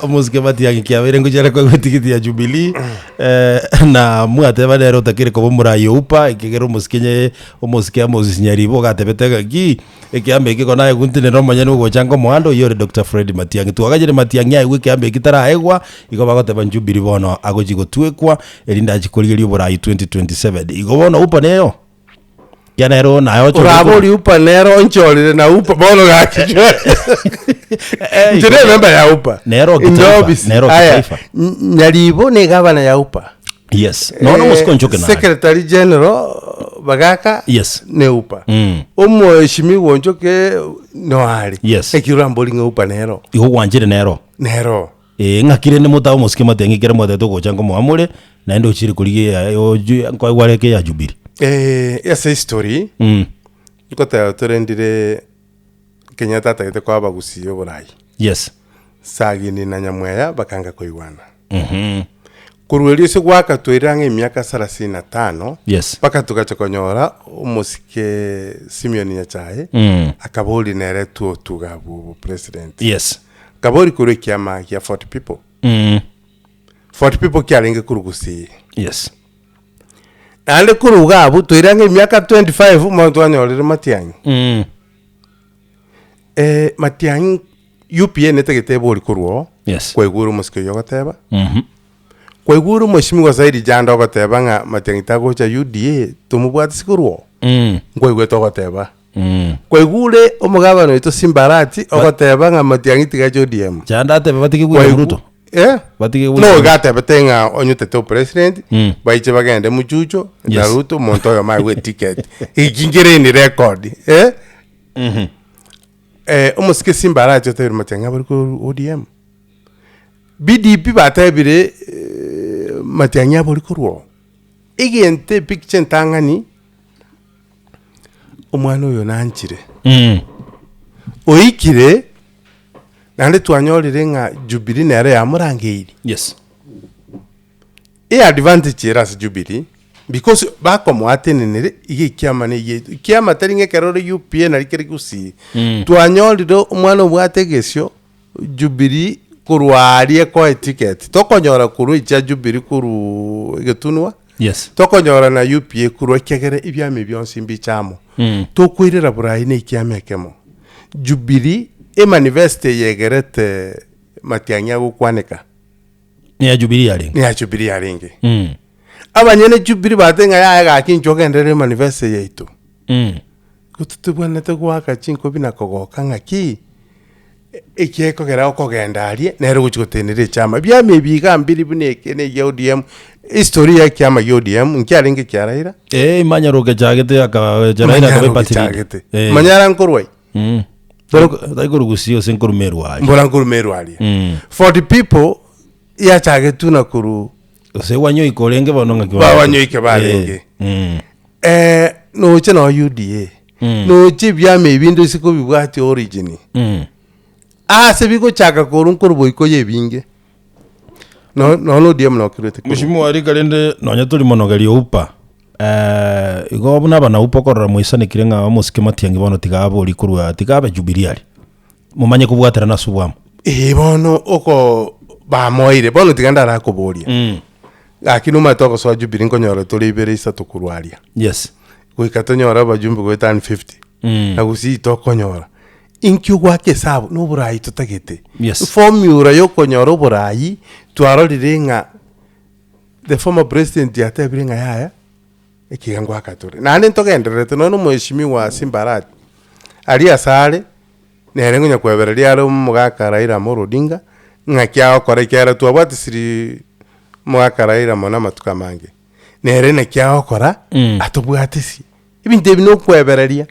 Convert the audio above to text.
Musike Matiang'I kiawere ngujara kwa tikiti ya Jubilee na mwateba rero takire ko murayo upa ikigero musikenye umusike amuzinyaribo gatebetega gi ekiambe kiko naye guntine no manyane go chango mwando yore Dr. Fred Matiang'I twagajire Matiang'I ayi kiambe kitara egwa iko bagoteba Jubilee bono agojigo twekwa elinda chikoligerio burayi 2027 iko bono upa neyo yanero na yocho urabori upa nero nchorire na upa bono gakijo njire member ya upa nero kitaifa nyaribo ni gavana ya upa yes no musiko nchoke na secretary general bagaka yes ne upa omuheshimi wonchoke no ari yes ekiramboli nge upa nero iho wanjire nero ngakire ne mutawo musike Matiang'I kera mwateto go chango mwamure na ndo chiri kuligia kwa wareke ya Jubilee esa history ikota torendire Kenya tata kwa bagusiyo burayi yes sagini na nyamweya bakanga koigwana kurwelio se gwaka twirange emyaka 35 yes paka tukachokonyora umusike Simeon Nyachae akaboli nere tugabu president yes kabori kure kiama ya 40 people 40 people kialinge kurugusi yes ande kuruga abu twirange emyaka 25 muntu anyorire Matiang'I Matiang'I UPA netegete boli kurwo yes kwa iguru musike yogoteba kwa iguru mushimi wa zaidi janda ogoteba nga Matiang'I tagocha UDA tumubwati sikurwo kwa igwe togoteba kwa igure omugabano ito Simbarati ogoteba nga Matiang'I tigacho ODM janda atebe batiki gwe Ruto batiki gwe no gatebe tenga onyutete president baiche bagende muchucho na Ruto montoyo mawe ticket ikingire ni record umusike Simbarati otebe Matiang'I abari ku ODM BDP batebire Matiang'I abari kurwo igente picture ntangani omwana oyo nanchire oikire nande twanyorire nga Jubilee nere ya murangeiri yes advantage era Jubilee because bako mwatenenere igikiama ne kiama taringe kerore UPA na rikere gusi twanyorire omwana obwategesyo Jubilee kurwarie ko ticket tokonyora kuru ija Jubilee kuru igetunwa yes tokonyora na UPA kuru kegere ibyame byonsi mbichamo tokwirira burayi ne kiamekemo Jubilee manifeste yegerete Matiang'I gukwanika ni ya Jubilee yaringe abanyene Jubilee batenga ya gakinjogendere manifeste yeito kututubwanete gwaka chinko binakogoka ngaki ekeko gera okogendarie nero guchikotenere chama byame bigambiri buneke ne ya ODM historia ya kiama ya ODM nkiaringe kiaraira manyaroke chagete akajaraira kabepatiri manyara nkorwai daiguru gusio senkurumeru ali mbora nkurumeru ali 40 people ya chagetu na kuru se wanyo ikolenge bononga kiwa wanyo ikebalenge no che no UDA no che byame ibindu siko bibwati origin se biko chaka korun kurbo ikoye binge no DM no kirete mushimu ari kalende nonya tuli monogerio upa igo buna bana upokorora muisane kirenga musike Matiang'I bono tigabori kurwa tigabe Jubilee ali mumanye kubwatira nasubwamo bono oko bamoire bono tigandara kuboria lakini matoko so Jubilee nkonyora tolibere isa tukurwaria yes kuikatonyora bajumbe go 50 na gusi tokonyora inkyo gwake sabu no burayi tutagete yes formula yo konyora burayi twarorire nga the former president yatebire nga yaya ekigangwa akatore nane ntogenderete no muheshimi wa Simbarati ali asale nere ngonya kwebereria aro mugaka Raila Amolo Odinga ngakia okore kera twabati siri mugaka Raila mona matuka mange nere ne kya okora atubwatisi ibinte bino kwebereria